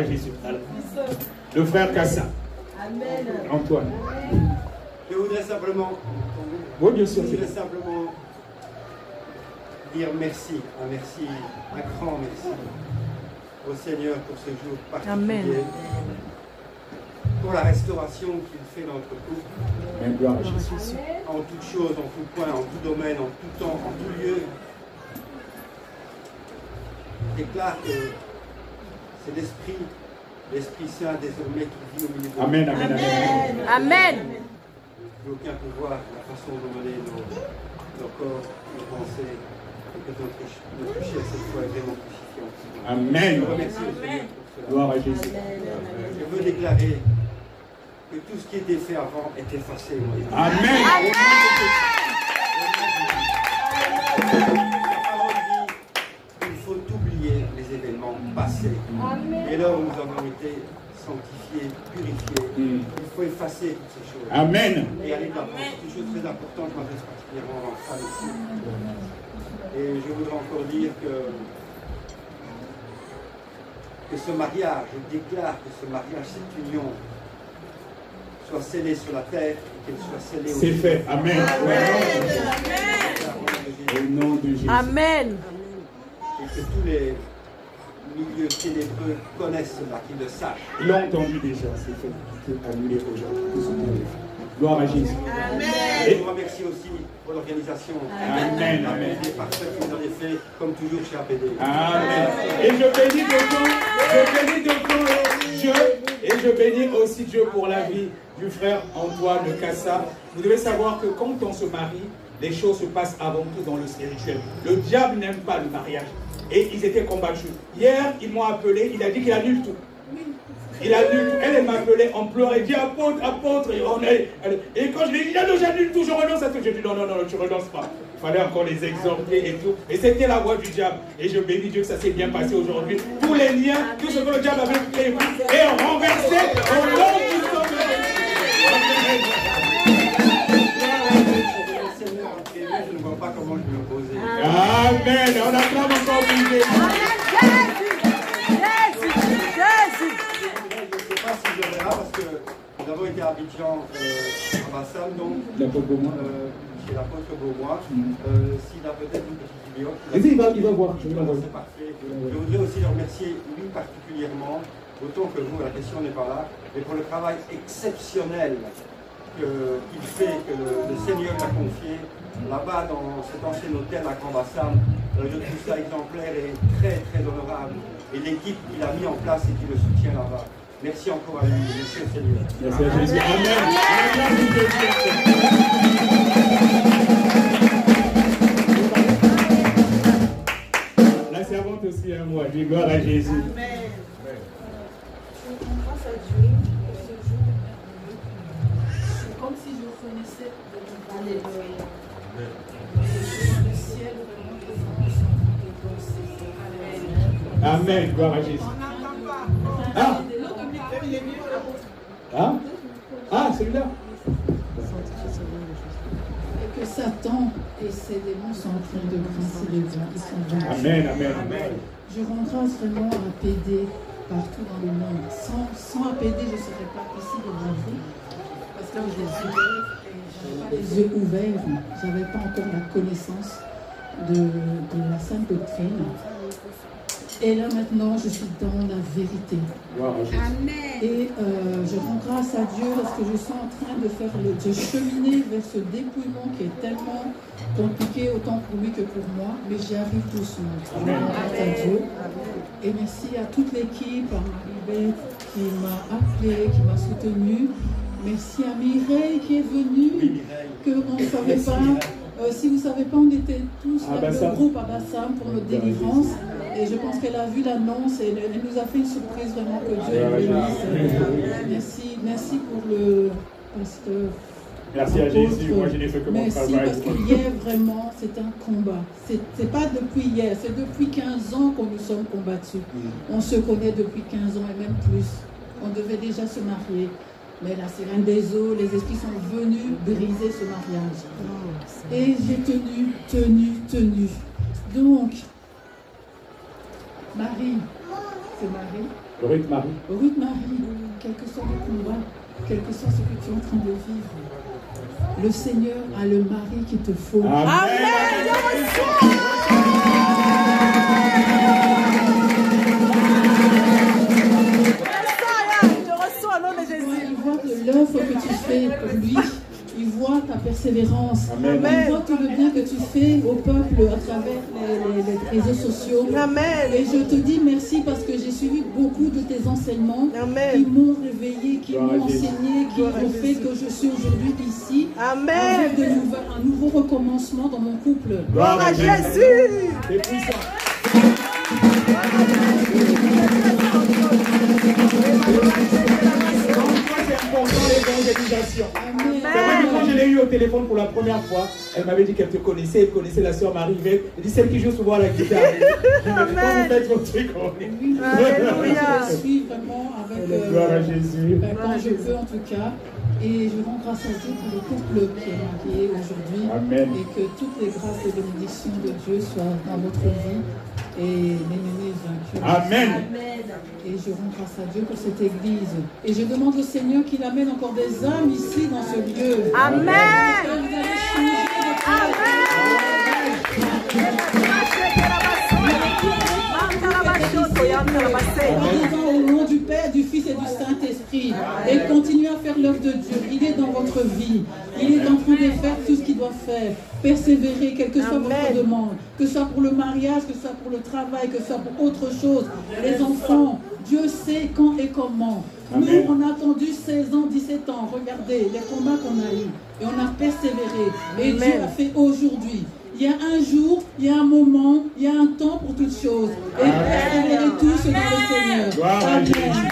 Jésus. Le frère Kassa. Amen. Antoine. Je voudrais simplement, Oui, bien sûr. Dire merci, un grand merci au Seigneur pour ce jour particulier. Amen. Pour la restauration qu'il fait dans notre couple. Amen. Gloire à Jésus. En toutes choses, en tout point, en tout domaine, en tout temps, en tout lieu. Je déclare que c'est l'Esprit Saint désormais qui vit au milieu de nous. Amen, amen, amen. Amen. Plus aucun pouvoir, la façon de mener nos corps, nos pensées, et que notre chair cette fois est vraiment crucifiée. Amen. Je remercie le Seigneur pour cela. Gloire à Jésus. Je veux déclarer que tout ce qui était fait avant est effacé. Amen. Il faut oublier les événements passés. Et là où nous avons été sanctifiés, purifiés, il faut effacer toutes ces choses. Amen. Et aller de l'avant. C'est une chose très importante, je m'adresse particulièrement aux femmes ici. Et je voudrais encore dire que ce mariage, je déclare que ce mariage, cette union, soit scellée sur la terre et qu'elle soit scellée au ciel. C'est fait. Amen. Au nom de Jésus. Amen. Et que tous les milieux ténébreux connaissent cela, qu'ils le sachent. Ils l'ont entendu déjà. C'est fait. C'est annulé aujourd'hui. Gloire à Jésus. Amen. Et je vous remercie aussi pour l'organisation. Amen. Amen. Parfait que vous avez fait, comme toujours chez APD. Amen. Et je bénis Dieu, et je bénis aussi Dieu pour la vie du frère Antoine Kassa. Vous devez savoir que quand on se marie, les choses se passent avant tout dans le spirituel. Le diable n'aime pas le mariage. Et ils étaient combattus. Hier, ils m'ont appelé, il a dit qu'il annule tout. Il annule tout. Elle m'appelait, on pleurait, elle dit apôtre, apôtre. Et quand je lui ai dit, non, j'annule tout, je renonce à tout. J'ai dit non, tu ne renonces pas. Il fallait encore les exempler et tout. Et c'était la voix du diable. Et je bénis Dieu que ça s'est bien passé aujourd'hui. Tous les liens, tout ce que le diable avait fait est renversé au nom du sang de Je ne vois pas comment je vais m'opposer. Amen. On acclame encore Dieu. Je ne sais pas si je verrai parce que nous avons été à Abidjan, à Bassam, donc, chez l'apôtre Beaumois. S'il a peut-être une petite vidéo. Il va voir. C'est parfait. Je voudrais aussi le remercier, lui particulièrement, autant que vous, la question n'est pas là, mais pour le travail exceptionnel qu'il fait, que le Seigneur l'a confié là-bas dans cet ancien hôtel à Grand-Bassam. Je trouve ça exemplaire et très très honorable. Et l'équipe qu'il a mis en place et qui le soutient là-bas. Merci encore à lui. Merci au Seigneur. Merci à Jésus. Amen. La servante aussi à moi. Dis gloire à Jésus. Amen. Grâce à Dieu, ce jour, c'est comme si je connaissais de mon Alléluia. Le ciel vraiment Amen. Gloire à Jésus. Ah, celui-là. et que Satan et ses démons sont en train de grincer les dents. Ils sont vaincus. Amen, amen, amen. Je rends grâce vraiment à APD partout dans le monde. Sans APD, je ne serais pas ici devant vous. Parce que j'avais les yeux ouverts. Je n'avais pas encore la connaissance de la Sainte Doctrine. Et là maintenant, je suis dans la vérité. Amen. Et je rends grâce à Dieu parce que je suis en train de cheminer vers ce dépouillement qui est tellement compliqué, autant pour lui que pour moi, mais j'y arrive doucement. Je rends grâce à Dieu. Et merci à toute l'équipe, à Marie-Beth qui m'a appelé, qui m'a soutenue. Merci à Mireille qui est venue, qu'on ne savait pas. Si vous ne savez pas, on était tous le groupe à Bassam pour notre délivrance. Et je pense qu'elle a vu l'annonce et elle nous a fait une surprise vraiment que Dieu bénisse. Merci pour le pasteur. Merci à Jésus. Moi, je n'ai fait que mon travail. Merci parce qu'hier, vraiment, c'est un combat. C'est pas depuis hier, c'est depuis 15 ans que nous sommes combattus. On se connaît depuis 15 ans et même plus. On devait déjà se marier. Mais la sirène des eaux, les esprits sont venus briser ce mariage. Et j'ai tenu. Donc, Marie, c'est Marie. Ruth Marie. Ruth Marie, quel que soit le combat, quel que soit ce que tu es en train de vivre, le Seigneur a le mari qu'il te faut. Amen. Il voit de l'œuvre que tu fais pour lui. Il voit ta persévérance. Amen. Il voit tout le bien que tu fais au peuple à travers les réseaux sociaux. Amen. Et je te dis merci parce que j'ai suivi beaucoup de tes enseignements qui m'ont réveillé, qui m'ont enseigné, qui ont fait que je suis aujourd'hui ici. Amen. Avec un nouveau recommencement dans mon couple. Gloire à Jésus. C'est puissant. C'est important l'évangélisation. Quand je l'ai eu au téléphone pour la première fois, elle m'avait dit qu'elle te connaissait, elle connaissait la sœur Marie-Yvette. Elle dit celle qui joue souvent à la guitare. Je me dis, quand vous faites votre truc, Je suis vraiment avec gloire à Jésus. quand je peux en tout cas. Et je rends grâce à Dieu pour le couple qui est marié aujourd'hui. Amen. Et que toutes les grâces et bénédictions de Dieu soient dans votre vie. Et l'ennemi est vaincu. Amen. Et je rends grâce à Dieu pour cette église. Et je demande au Seigneur qu'il amène encore des âmes ici dans ce lieu. Amen. Que vous allez changer de place. Au nom du Père, du Fils et du Saint-Esprit. Et continuez à faire l'œuvre de Dieu. Il est dans votre vie. Il est en train de faire tout ce qu'il doit faire. Persévérer, quelle que soit votre demande. Que ce soit pour le mariage, que ce soit pour le travail, que ce soit pour autre chose. Les enfants, Dieu sait quand et comment. Nous, on a attendu 16 ans, 17 ans. Regardez les combats qu'on a eus. Et on a persévéré. Et Dieu a fait aujourd'hui. Il y a un jour, il y a un moment, il y a un temps pour toutes choses. Et persévérez tous dans le Seigneur. Gloire à Amen. Jésus.